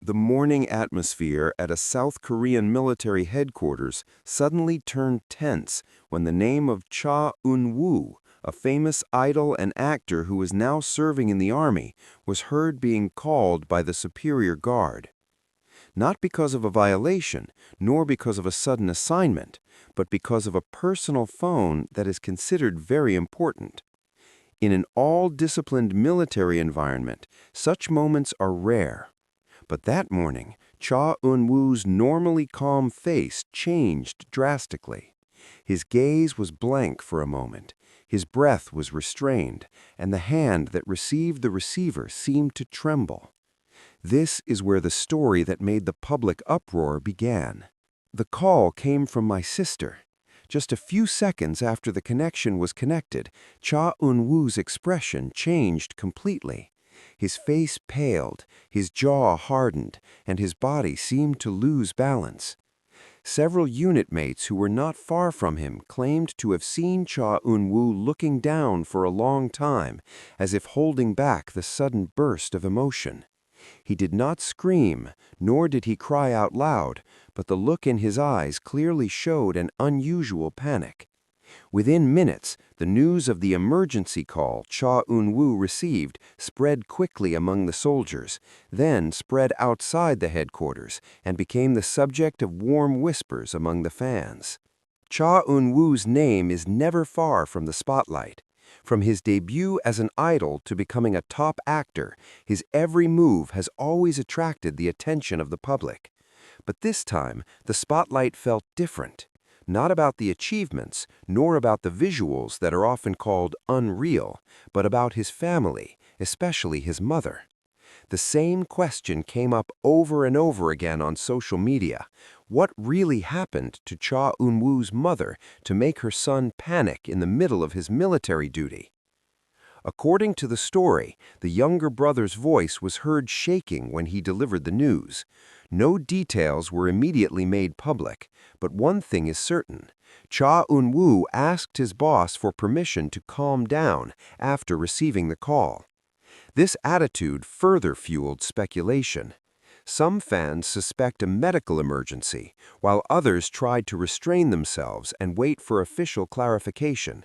The morning atmosphere at a South Korean military headquarters suddenly turned tense when the name of Cha Eunwoo, a famous idol and actor who was now serving in the army, was heard being called by the superior guard. Not because of a violation, nor because of a sudden assignment, but because of a personal phone that is considered very important. In an all-disciplined military environment, such moments are rare. But that morning, Cha Eun-woo's normally calm face changed drastically. His gaze was blank for a moment, his breath was restrained, and the hand that received the receiver seemed to tremble. This is where the story that made the public uproar began. The call came from my sister. Just a few seconds after the connection was connected, Cha Eun-woo's expression changed completely. His face paled, his jaw hardened, and his body seemed to lose balance. Several unit mates who were not far from him claimed to have seen Cha Eun-woo looking down for a long time, as if holding back the sudden burst of emotion. He did not scream, nor did he cry out loud, but the look in his eyes clearly showed an unusual panic. Within minutes, the news of the emergency call Cha Eun-woo received spread quickly among the soldiers, then spread outside the headquarters and became the subject of warm whispers among the fans. Cha Eun-woo's name is never far from the spotlight. From his debut as an idol to becoming a top actor, his every move has always attracted the attention of the public. But this time, the spotlight felt different. Not about the achievements, nor about the visuals that are often called unreal, but about his family, especially his mother. The same question came up over and over again on social media. What really happened to Cha Eun-woo's mother to make her son panic in the middle of his military duty? According to the story, the younger brother's voice was heard shaking when he delivered the news. No details were immediately made public, but one thing is certain. Cha Eun-woo asked his boss for permission to calm down after receiving the call. This attitude further fueled speculation. Some fans suspect a medical emergency, while others tried to restrain themselves and wait for official clarification.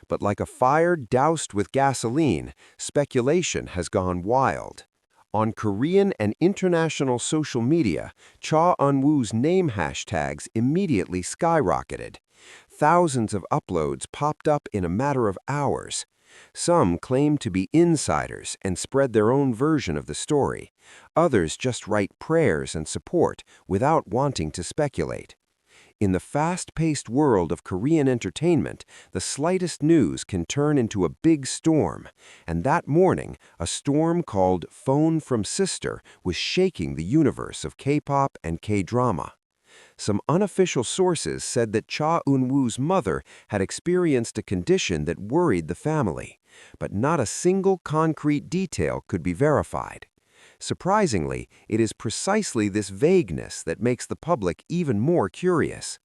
But like a fire doused with gasoline, speculation has gone wild. On Korean and international social media, Cha Eun-woo's name hashtags immediately skyrocketed. Thousands of uploads popped up in a matter of hours. Some claim to be insiders and spread their own version of the story. Others just write prayers and support without wanting to speculate. In the fast-paced world of Korean entertainment, the slightest news can turn into a big storm, and that morning, a storm called Phone from Sister was shaking the universe of K-pop and K-drama. Some unofficial sources said that Cha Eun-woo's mother had experienced a condition that worried the family, but not a single concrete detail could be verified. Surprisingly, it is precisely this vagueness that makes the public even more curious.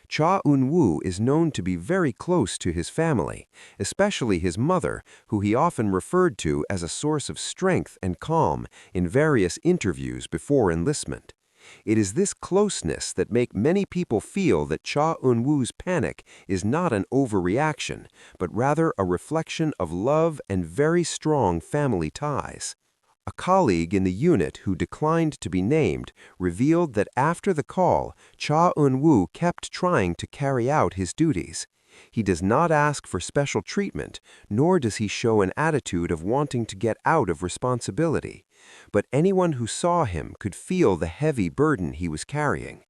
Cha Eun-woo is known to be very close to his family, especially his mother, who he often referred to as a source of strength and calm in various interviews before enlistment. It is this closeness that makes many people feel that Cha Eun-woo's panic is not an overreaction, but rather a reflection of love and very strong family ties. A colleague in the unit who declined to be named revealed that after the call, Cha Eun-woo kept trying to carry out his duties. He does not ask for special treatment, nor does he show an attitude of wanting to get out of responsibility. But anyone who saw him could feel the heavy burden he was carrying.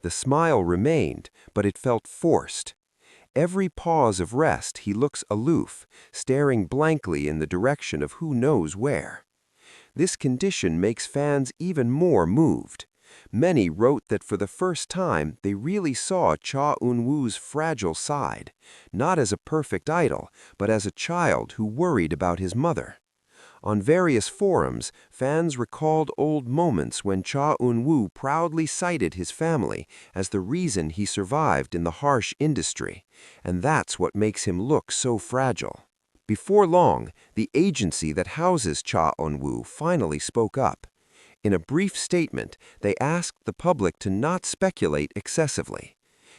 The smile remained, but it felt forced. Every pause of rest he looks aloof, staring blankly in the direction of who knows where. This condition makes fans even more moved. Many wrote that for the first time they really saw Cha Eun-woo's fragile side, not as a perfect idol, but as a child who worried about his mother. On various forums, fans recalled old moments when Cha Eun-woo proudly cited his family as the reason he survived in the harsh industry, and that's what makes him look so fragile. Before long, the agency that houses Cha Eun-woo finally spoke up. In a brief statement, they asked the public to not speculate excessively.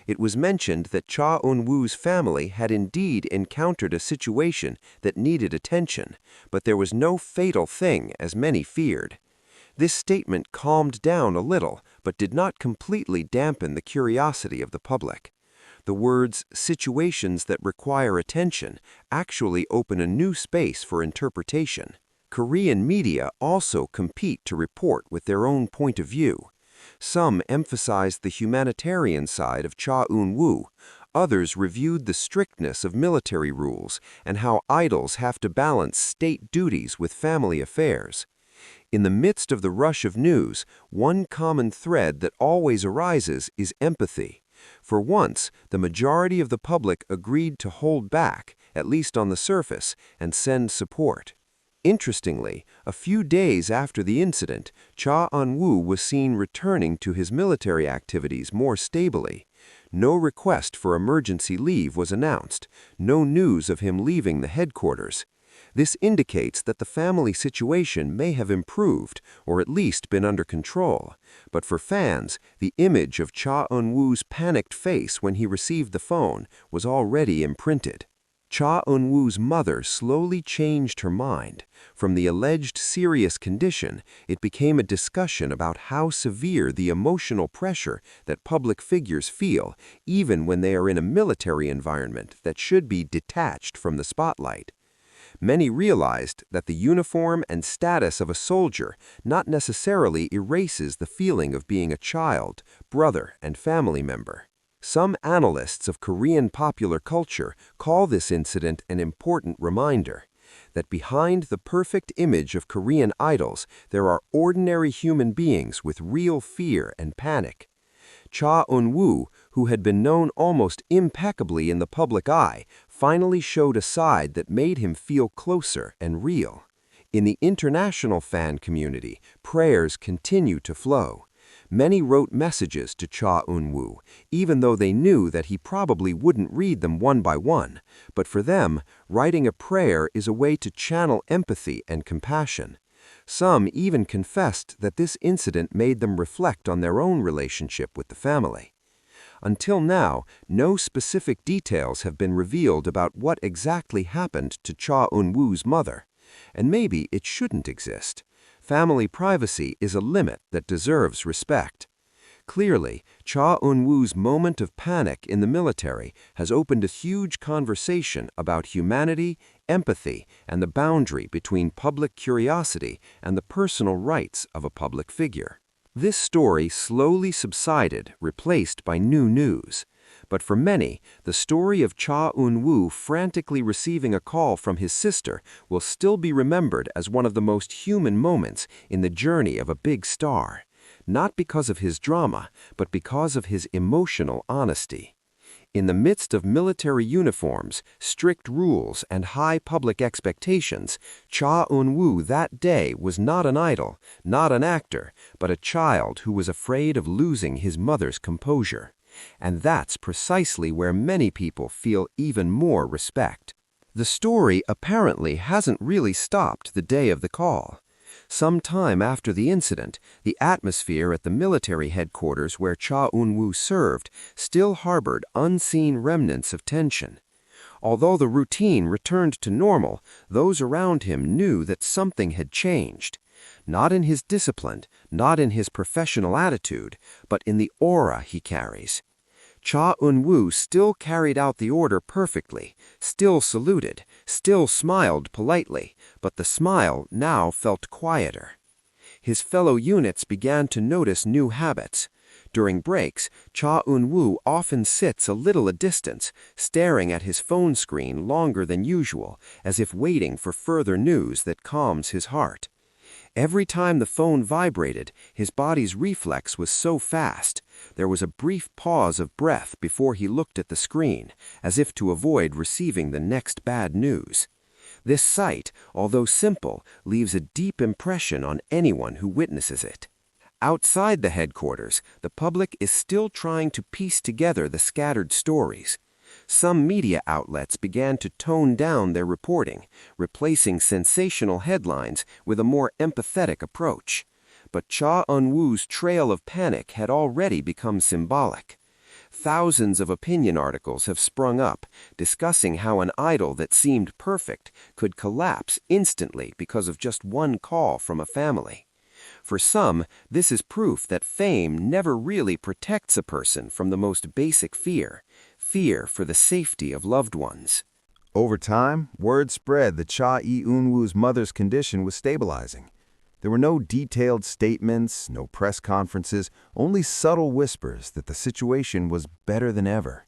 It was mentioned that Cha Eunwoo's family had indeed encountered a situation that needed attention, but there was no fatal thing as many feared. This statement calmed down a little, but did not completely dampen the curiosity of the public. The words "situations that require attention" actually open a new space for interpretation. Korean media also compete to report with their own point of view. Some emphasized the humanitarian side of Cha Eunwoo. Others reviewed the strictness of military rules and how idols have to balance state duties with family affairs. In the midst of the rush of news, one common thread that always arises is empathy. For once, the majority of the public agreed to hold back, at least on the surface, and send support. Interestingly, a few days after the incident, Cha Eunwoo was seen returning to his military activities more stably. No request for emergency leave was announced, no news of him leaving the headquarters. This indicates that the family situation may have improved, or at least been under control. But for fans, the image of Cha Eunwoo's panicked face when he received the phone was already imprinted. Cha Eunwoo's mother slowly changed her mind. From the alleged serious condition, it became a discussion about how severe the emotional pressure that public figures feel, even when they are in a military environment that should be detached from the spotlight. Many realized that the uniform and status of a soldier not necessarily erases the feeling of being a child, brother, and family member. Some analysts of Korean popular culture call this incident an important reminder that behind the perfect image of Korean idols, there are ordinary human beings with real fear and panic. Cha Eunwoo, who had been known almost impeccably in the public eye, finally showed a side that made him feel closer and real. In the international fan community, prayers continue to flow. Many wrote messages to Cha Eunwoo, even though they knew that he probably wouldn't read them one by one. But for them, writing a prayer is a way to channel empathy and compassion. Some even confessed that this incident made them reflect on their own relationship with the family. Until now, no specific details have been revealed about what exactly happened to Cha Eunwoo's mother. And maybe it shouldn't exist. Family privacy is a limit that deserves respect. Clearly, Cha Eunwoo's moment of panic in the military has opened a huge conversation about humanity, empathy, and the boundary between public curiosity and the personal rights of a public figure. This story slowly subsided, replaced by new news. But for many, the story of Cha Eunwoo frantically receiving a call from his sister will still be remembered as one of the most human moments in the journey of a big star. Not because of his drama, but because of his emotional honesty. In the midst of military uniforms, strict rules, and high public expectations, Cha Eunwoo that day was not an idol, not an actor, but a child who was afraid of losing his mother's composure. And that's precisely where many people feel even more respect. The story apparently hasn't really stopped the day of the call. Some time after the incident, the atmosphere at the military headquarters where Cha Eunwoo served still harbored unseen remnants of tension. Although the routine returned to normal, those around him knew that something had changed. Not in his discipline, not in his professional attitude, but in the aura he carries. Cha Eunwoo still carried out the order perfectly, still saluted, still smiled politely, but the smile now felt quieter. His fellow units began to notice new habits. During breaks, Cha Eunwoo often sits a little a distance, staring at his phone screen longer than usual, as if waiting for further news that calms his heart. Every time the phone vibrated, his body's reflex was so fast. There was a brief pause of breath before he looked at the screen, as if to avoid receiving the next bad news. This sight, although simple, leaves a deep impression on anyone who witnesses it. Outside the headquarters, the public is still trying to piece together the scattered stories. Some media outlets began to tone down their reporting, replacing sensational headlines with a more empathetic approach. but Cha Eunwoo's trail of panic had already become symbolic. Thousands of opinion articles have sprung up, discussing how an idol that seemed perfect could collapse instantly because of just one call from a family. For some, this is proof that fame never really protects a person from the most basic fear for the safety of loved ones. Over time, word spread that Cha Eunwoo's mother's condition was stabilizing. There were no detailed statements, no press conferences, only subtle whispers that the situation was better than ever.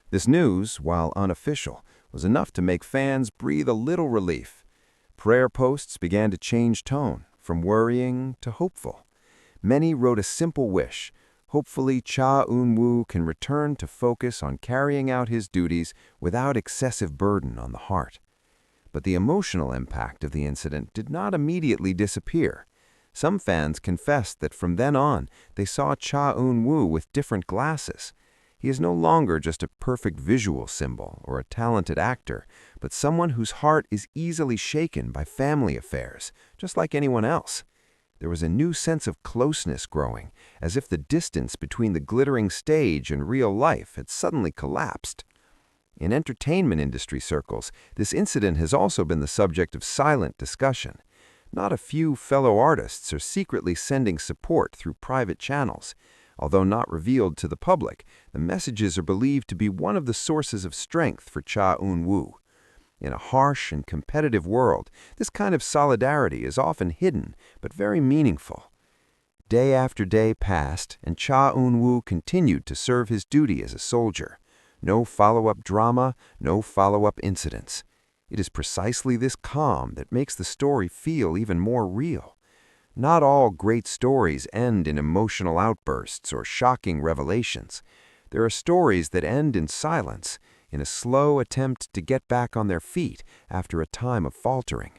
This news, while unofficial, was enough to make fans breathe a little relief. Prayer posts began to change tone, from worrying to hopeful. Many wrote a simple wish. Hopefully, Cha Eunwoo can return to focus on carrying out his duties without excessive burden on the heart. But the emotional impact of the incident did not immediately disappear. Some fans confessed that from then on, they saw Cha Eunwoo with different glasses. He is no longer just a perfect visual symbol or a talented actor, but someone whose heart is easily shaken by family affairs, just like anyone else. There was a new sense of closeness growing, as if the distance between the glittering stage and real life had suddenly collapsed. In entertainment industry circles, this incident has also been the subject of silent discussion. Not a few fellow artists are secretly sending support through private channels. Although not revealed to the public, the messages are believed to be one of the sources of strength for Cha Eunwoo. In a harsh and competitive world, this kind of solidarity is often hidden, but very meaningful. Day after day passed, and Cha Eunwoo continued to serve his duty as a soldier. No follow-up drama, no follow-up incidents. It is precisely this calm that makes the story feel even more real. Not all great stories end in emotional outbursts or shocking revelations. There are stories that end in silence, in a slow attempt to get back on their feet after a time of faltering.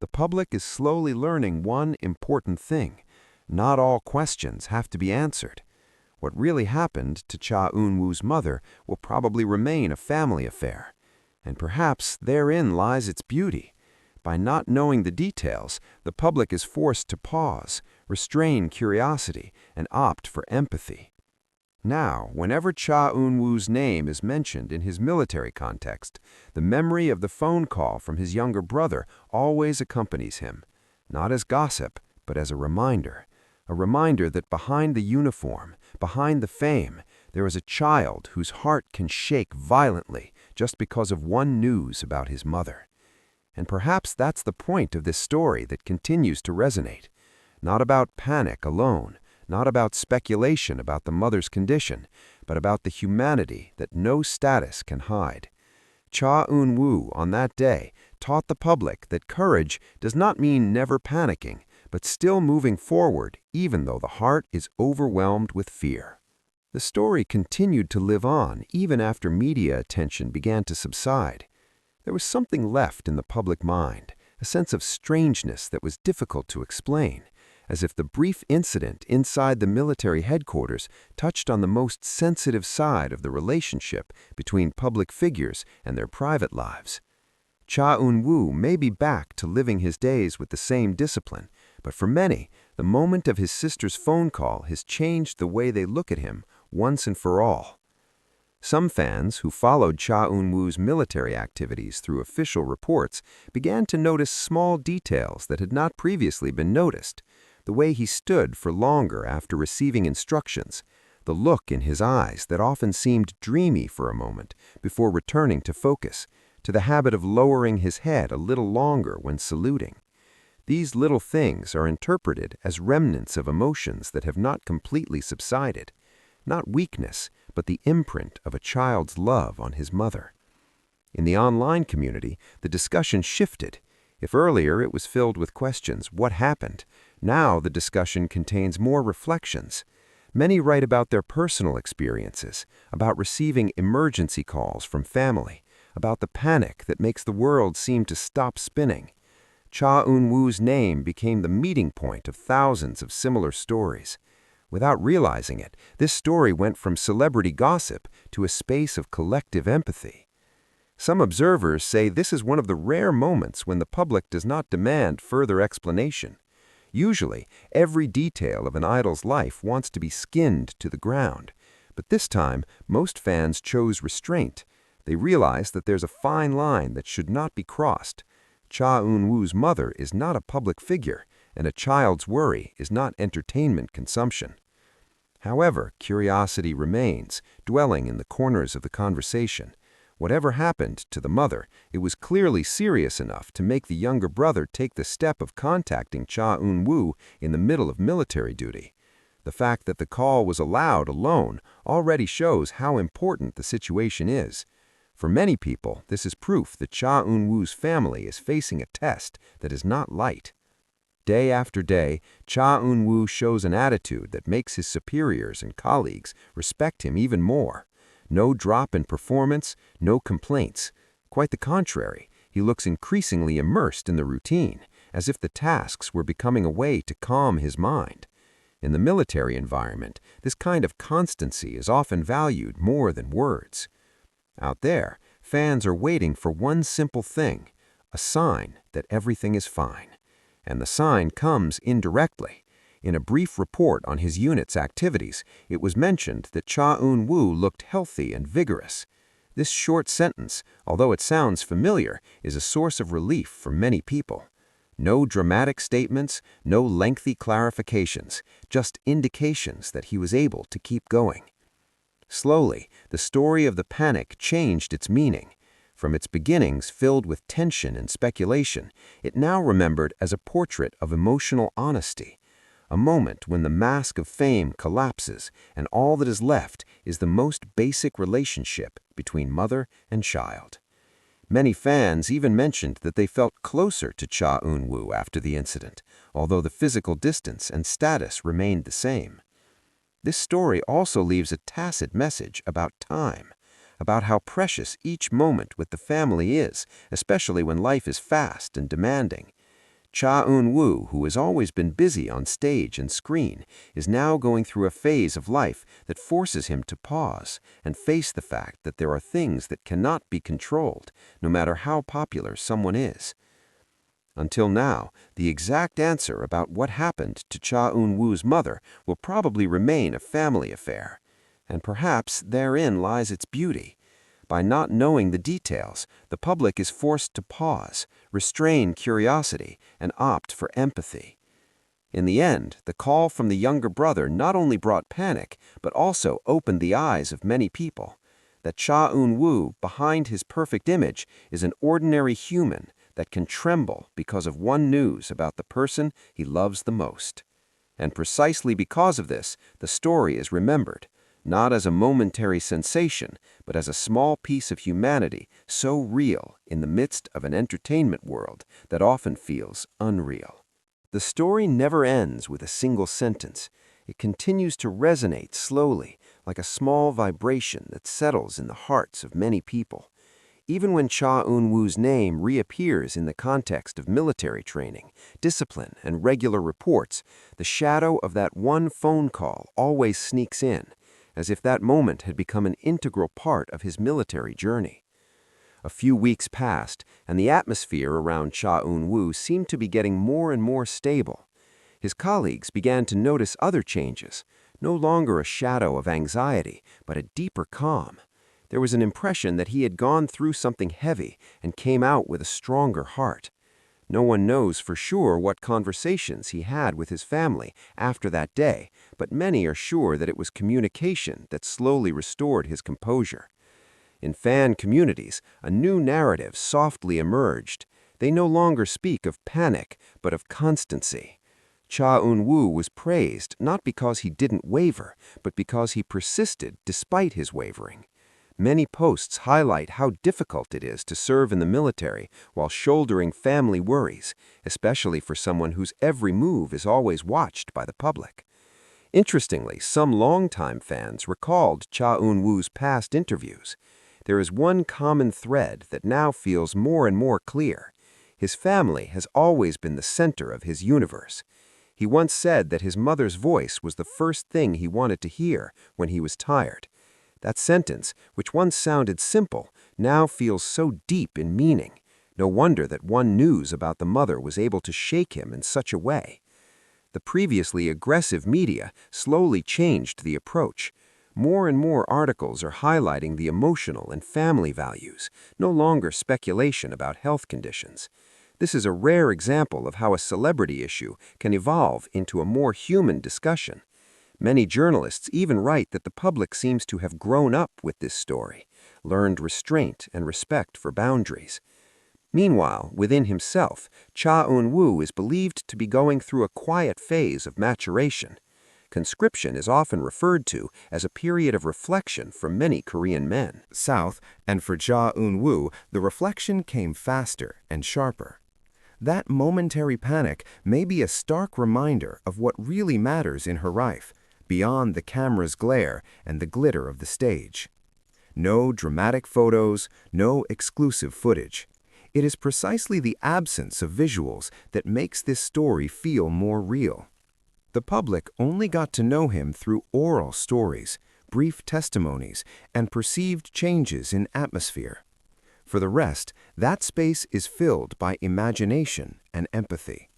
The public is slowly learning one important thing. Not all questions have to be answered. What really happened to Cha Eunwoo's mother will probably remain a family affair. And perhaps therein lies its beauty. By not knowing the details, the public is forced to pause, restrain curiosity, and opt for empathy. Now, whenever Cha Eunwoo's name is mentioned in his military context, the memory of the phone call from his younger brother always accompanies him, not as gossip, but as a reminder that behind the uniform, behind the fame, there is a child whose heart can shake violently just because of one news about his mother. And perhaps that's the point of this story that continues to resonate. Not about panic alone, not about speculation about the mother's condition, but about the humanity that no status can hide. Cha Eunwoo, on that day, taught the public that courage does not mean never panicking, but still moving forward even though the heart is overwhelmed with fear. The story continued to live on even after media attention began to subside. There was something left in the public mind, a sense of strangeness that was difficult to explain, as if the brief incident inside the military headquarters touched on the most sensitive side of the relationship between public figures and their private lives. Cha Eunwoo may be back to living his days with the same discipline, but for many, the moment of his sister's phone call has changed the way they look at him once and for all. Some fans who followed Cha Eunwoo's military activities through official reports began to notice small details that had not previously been noticed. The way he stood for longer after receiving instructions, the look in his eyes that often seemed dreamy for a moment before returning to focus, to the habit of lowering his head a little longer when saluting. These little things are interpreted as remnants of emotions that have not completely subsided. Not weakness, but the imprint of a child's love on his mother. In the online community, the discussion shifted. If earlier it was filled with questions, what happened? Now the discussion contains more reflections. Many write about their personal experiences, about receiving emergency calls from family, about the panic that makes the world seem to stop spinning. Cha Eunwoo's name became the meeting point of thousands of similar stories. Without realizing it, this story went from celebrity gossip to a space of collective empathy. Some observers say this is one of the rare moments when the public does not demand further explanation. Usually, every detail of an idol's life wants to be skinned to the ground. But this time, most fans chose restraint. They realized that there's a fine line that should not be crossed. Cha Eun-woo's mother is not a public figure, and a child's worry is not entertainment consumption. However, curiosity remains, dwelling in the corners of the conversation. Whatever happened to the mother, it was clearly serious enough to make the younger brother take the step of contacting Cha Eun-woo in the middle of military duty. The fact that the call was allowed alone already shows how important the situation is. For many people, this is proof that Cha Eun-woo's family is facing a test that is not light. Day after day, Cha Eun-woo shows an attitude that makes his superiors and colleagues respect him even more. No drop in performance, no complaints. Quite the contrary, he looks increasingly immersed in the routine, as if the tasks were becoming a way to calm his mind. In the military environment, this kind of constancy is often valued more than words. Out there, fans are waiting for one simple thing, a sign that everything is fine. And the sign comes indirectly. In a brief report on his unit's activities, it was mentioned that Cha Eun-woo looked healthy and vigorous. This short sentence, although it sounds familiar, is a source of relief for many people. No dramatic statements, no lengthy clarifications, just indications that he was able to keep going. Slowly, the story of the panic changed its meaning. From its beginnings filled with tension and speculation, it now remembered as a portrait of emotional honesty. A moment when the mask of fame collapses and all that is left is the most basic relationship between mother and child. Many fans even mentioned that they felt closer to Cha Eun-woo after the incident, although the physical distance and status remained the same. This story also leaves a tacit message about time, about how precious each moment with the family is, especially when life is fast and demanding. Cha Eun-woo, who has always been busy on stage and screen, is now going through a phase of life that forces him to pause and face the fact that there are things that cannot be controlled, no matter how popular someone is. Until now, the exact answer about what happened to Cha Eun-woo's mother will probably remain a family affair. And perhaps therein lies its beauty. By not knowing the details, the public is forced to pause, restrain curiosity, and opt for empathy. In the end, the call from the younger brother not only brought panic, but also opened the eyes of many people. That Cha Eun-woo, behind his perfect image, is an ordinary human that can tremble because of one news about the person he loves the most. And precisely because of this, the story is remembered, not as a momentary sensation, but as a small piece of humanity so real in the midst of an entertainment world that often feels unreal. The story never ends with a single sentence. It continues to resonate slowly, like a small vibration that settles in the hearts of many people. Even when Cha Eun-woo's name reappears in the context of military training, discipline, and regular reports, the shadow of that one phone call always sneaks in, as if that moment had become an integral part of his military journey. A few weeks passed, and the atmosphere around Cha Eun-woo seemed to be getting more and more stable. His colleagues began to notice other changes, no longer a shadow of anxiety, but a deeper calm. There was an impression that he had gone through something heavy and came out with a stronger heart. No one knows for sure what conversations he had with his family after that day, but many are sure that it was communication that slowly restored his composure. In fan communities, a new narrative softly emerged. They no longer speak of panic, but of constancy. Cha Eun-woo was praised not because he didn't waver, but because he persisted despite his wavering. Many posts highlight how difficult it is to serve in the military while shouldering family worries, especially for someone whose every move is always watched by the public. Interestingly, some longtime fans recalled Cha Eun-woo's past interviews. There is one common thread that now feels more and more clear. His family has always been the center of his universe. He once said that his mother's voice was the first thing he wanted to hear when he was tired. That sentence, which once sounded simple, now feels so deep in meaning. No wonder that one news about the mother was able to shake him in such a way. The previously aggressive media slowly changed the approach. More and more articles are highlighting the emotional and family values, no longer speculation about health conditions. This is a rare example of how a celebrity issue can evolve into a more human discussion. Many journalists even write that the public seems to have grown up with this story, learned restraint and respect for boundaries. Meanwhile, within himself, Cha Eunwoo is believed to be going through a quiet phase of maturation. Conscription is often referred to as a period of reflection for many Korean men. South, and for Cha Eunwoo, the reflection came faster and sharper. That momentary panic may be a stark reminder of what really matters in her life, beyond the camera's glare and the glitter of the stage. No dramatic photos, no exclusive footage. It is precisely the absence of visuals that makes this story feel more real. The public only got to know him through oral stories, brief testimonies, and perceived changes in atmosphere. For the rest, that space is filled by imagination and empathy.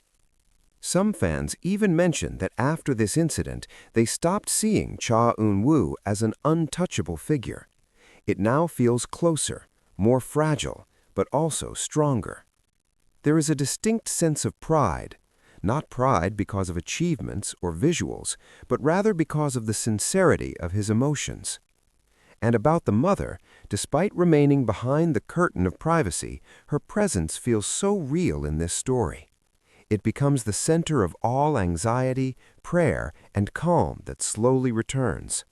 Some fans even mention that after this incident, they stopped seeing Cha Eunwoo as an untouchable figure. It now feels closer, more fragile, but also stronger. There is a distinct sense of pride, not pride because of achievements or visuals, but rather because of the sincerity of his emotions. And about the mother, despite remaining behind the curtain of privacy, her presence feels so real in this story. It becomes the center of all anxiety, prayer, and calm that slowly returns.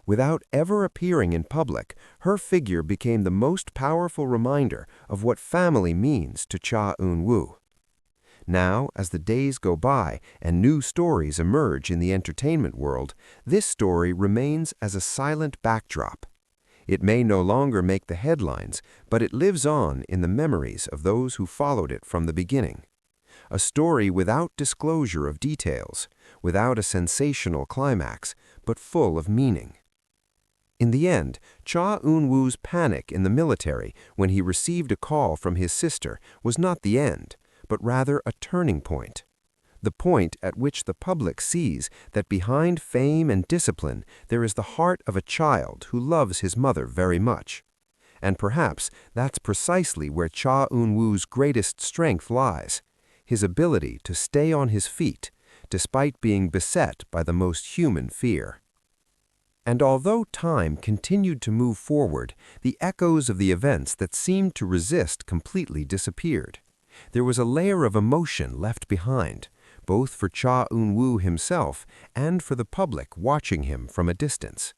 Without ever appearing in public, her figure became the most powerful reminder of what family means to Cha Eunwoo. Now, as the days go by and new stories emerge in the entertainment world, this story remains as a silent backdrop. It may no longer make the headlines, but it lives on in the memories of those who followed it from the beginning. A story without disclosure of details, without a sensational climax, but full of meaning. In the end, Cha Eunwoo's panic in the military when he received a call from his sister was not the end, but rather a turning point. The point at which the public sees that behind fame and discipline there is the heart of a child who loves his mother very much. And perhaps that's precisely where Cha Eunwoo's greatest strength lies, his ability to stay on his feet, despite being beset by the most human fear. And although time continued to move forward, the echoes of the events that seemed to resist completely disappeared. There was a layer of emotion left behind, both for Cha Eunwoo himself and for the public watching him from a distance.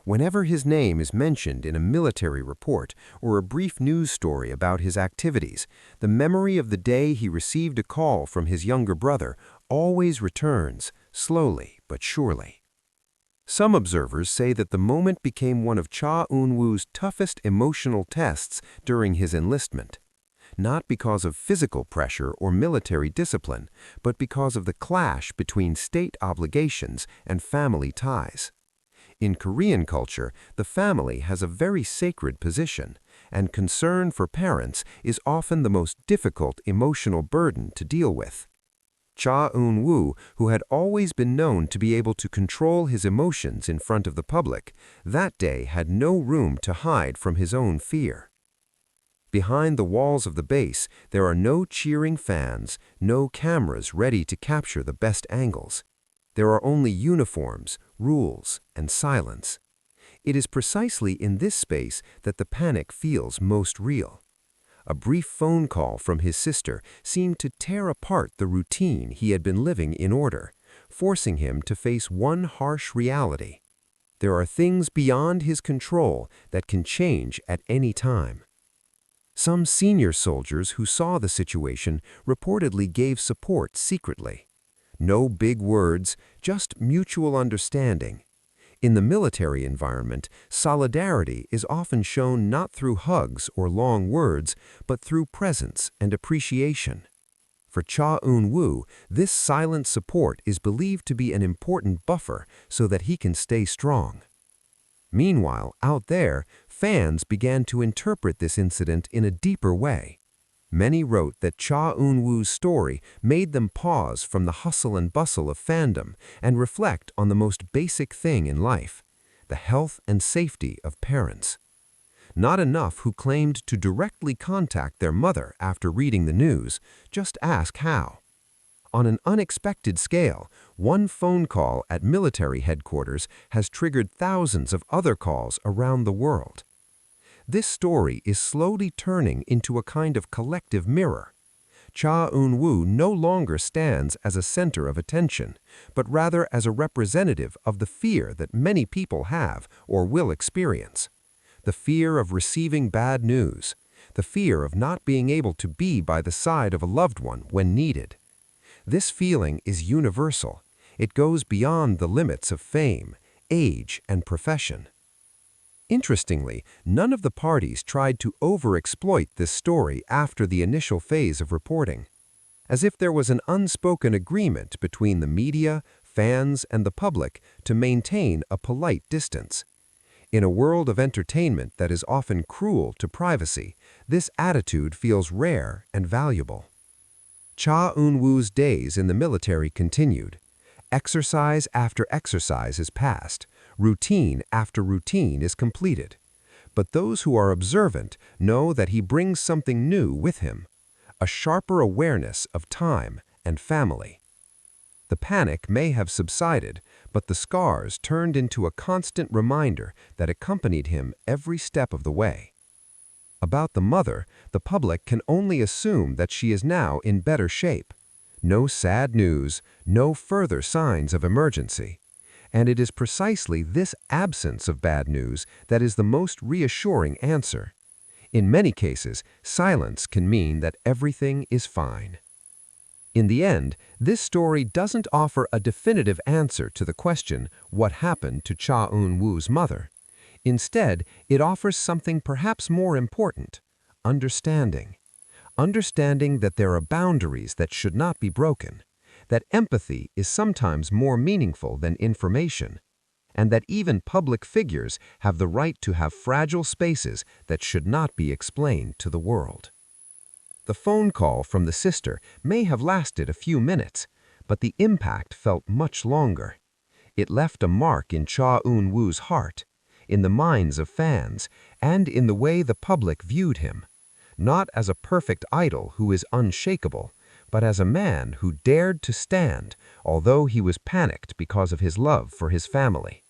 Whenever his name is mentioned in a military report or a brief news story about his activities, the memory of the day he received a call from his younger brother always returns, slowly but surely. Some observers say that the moment became one of Cha Eunwoo's toughest emotional tests during his enlistment. Not because of physical pressure or military discipline, but because of the clash between state obligations and family ties. In Korean culture, the family has a very sacred position, and concern for parents is often the most difficult emotional burden to deal with. Cha Eunwoo, who had always been known to be able to control his emotions in front of the public, that day had no room to hide from his own fear. Behind the walls of the base, there are no cheering fans, no cameras ready to capture the best angles. There are only uniforms, rules, and silence. It is precisely in this space that the panic feels most real. A brief phone call from his sister seemed to tear apart the routine he had been living in order, forcing him to face one harsh reality. There are things beyond his control that can change at any time. Some senior soldiers who saw the situation reportedly gave support secretly. No big words, just mutual understanding. In the military environment, solidarity is often shown not through hugs or long words, but through presence and appreciation. For Cha Eunwoo, this silent support is believed to be an important buffer so that he can stay strong. Meanwhile, out there, fans began to interpret this incident in a deeper way. Many wrote that Cha Eunwoo's story made them pause from the hustle and bustle of fandom and reflect on the most basic thing in life, the health and safety of parents. Not enough who claimed to directly contact their mother after reading the news, just ask how. On an unexpected scale, one phone call at military headquarters has triggered thousands of other calls around the world. This story is slowly turning into a kind of collective mirror. Cha Eunwoo no longer stands as a center of attention, but rather as a representative of the fear that many people have or will experience. The fear of receiving bad news, the fear of not being able to be by the side of a loved one when needed. This feeling is universal. It goes beyond the limits of fame, age, and profession. Interestingly, none of the parties tried to overexploit this story after the initial phase of reporting, as if there was an unspoken agreement between the media, fans, and the public to maintain a polite distance. In a world of entertainment that is often cruel to privacy, this attitude feels rare and valuable. Cha Eunwoo's days in the military continued. Exercise after exercise is passed, routine after routine is completed. But those who are observant know that he brings something new with him, a sharper awareness of time and family. The panic may have subsided, but the scars turned into a constant reminder that accompanied him every step of the way. About the mother, the public can only assume that she is now in better shape. No sad news, no further signs of emergency. And it is precisely this absence of bad news that is the most reassuring answer. In many cases, silence can mean that everything is fine. In the end, this story doesn't offer a definitive answer to the question, what happened to Cha Eunwoo's mother? Instead, it offers something perhaps more important, understanding. Understanding that there are boundaries that should not be broken, that empathy is sometimes more meaningful than information, and that even public figures have the right to have fragile spaces that should not be explained to the world. The phone call from the sister may have lasted a few minutes, but the impact felt much longer. It left a mark in Cha Eunwoo's heart, in the minds of fans, and in the way the public viewed him, not as a perfect idol who is unshakable, but as a man who dared to stand, although he was panicked because of his love for his family.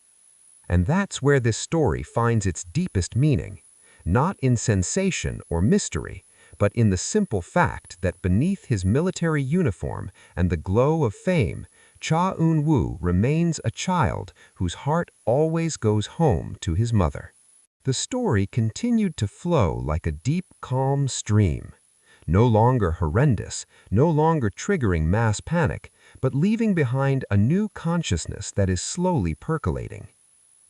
And that's where this story finds its deepest meaning, not in sensation or mystery, but in the simple fact that beneath his military uniform and the glow of fame, Cha Eunwoo remains a child whose heart always goes home to his mother. The story continued to flow like a deep, calm stream, no longer horrendous, no longer triggering mass panic, but leaving behind a new consciousness that is slowly percolating.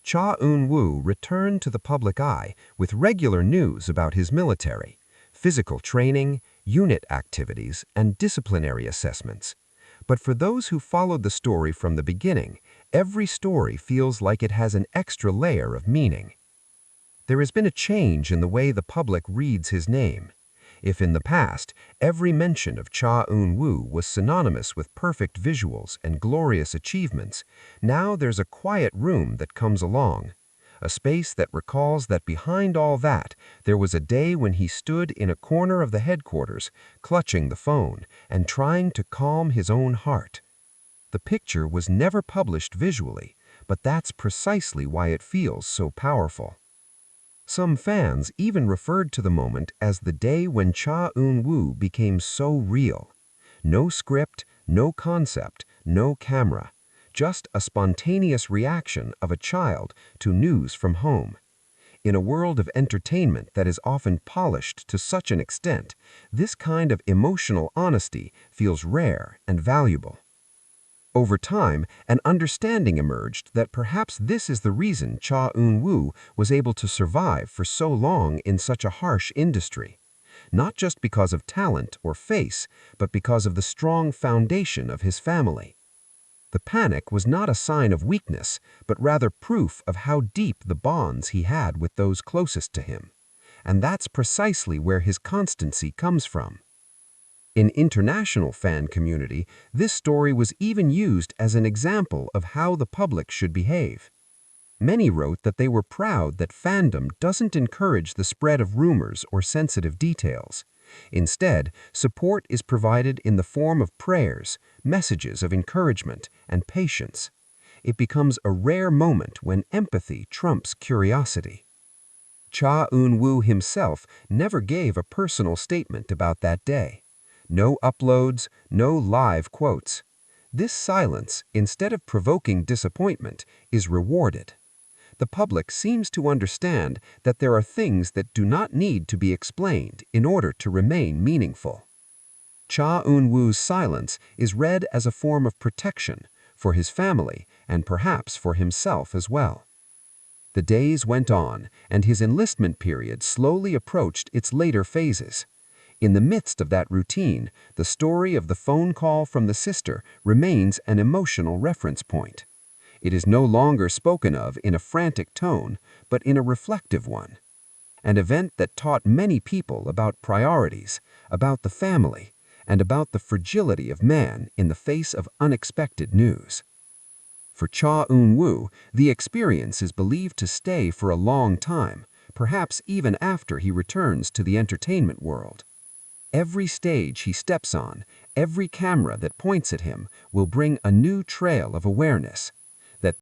Cha Eunwoo returned to the public eye with regular news about his military, physical training, unit activities, and disciplinary assessments. But for those who followed the story from the beginning, every story feels like it has an extra layer of meaning. There has been a change in the way the public reads his name. If in the past, every mention of Cha Eunwoo was synonymous with perfect visuals and glorious achievements, now there's a quiet room that comes along, a space that recalls that behind all that, there was a day when he stood in a corner of the headquarters, clutching the phone and trying to calm his own heart. The picture was never published visually, but that's precisely why it feels so powerful. Some fans even referred to the moment as the day when Cha Eunwoo became so real. No script, no concept, no camera, just a spontaneous reaction of a child to news from home. In a world of entertainment that is often polished to such an extent, this kind of emotional honesty feels rare and valuable. Over time, an understanding emerged that perhaps this is the reason Cha Eunwoo was able to survive for so long in such a harsh industry. Not just because of talent or face, but because of the strong foundation of his family. The panic was not a sign of weakness, but rather proof of how deep the bonds he had with those closest to him. and that's precisely where his constancy comes from. In international fan community, this story was even used as an example of how the public should behave. Many wrote that they were proud that fandom doesn't encourage the spread of rumors or sensitive details. Instead, support is provided in the form of prayers, messages of encouragement, and patience. It becomes a rare moment when empathy trumps curiosity. Cha Eun-woo himself never gave a personal statement about that day. No uploads, no live quotes. This silence, instead of provoking disappointment, is rewarded. The public seems to understand that there are things that do not need to be explained in order to remain meaningful. Cha Eun-woo's silence is read as a form of protection for his family and perhaps for himself as well. The days went on, and his enlistment period slowly approached its later phases. In the midst of that routine, the story of the phone call from the sister remains an emotional reference point. It is no longer spoken of in a frantic tone, but in a reflective one. An event that taught many people about priorities, about the family, and about the fragility of man in the face of unexpected news. For Cha Eun-woo, the experience is believed to stay for a long time, perhaps even after he returns to the entertainment world. Every stage he steps on, every camera that points at him, will bring a new trail of awareness,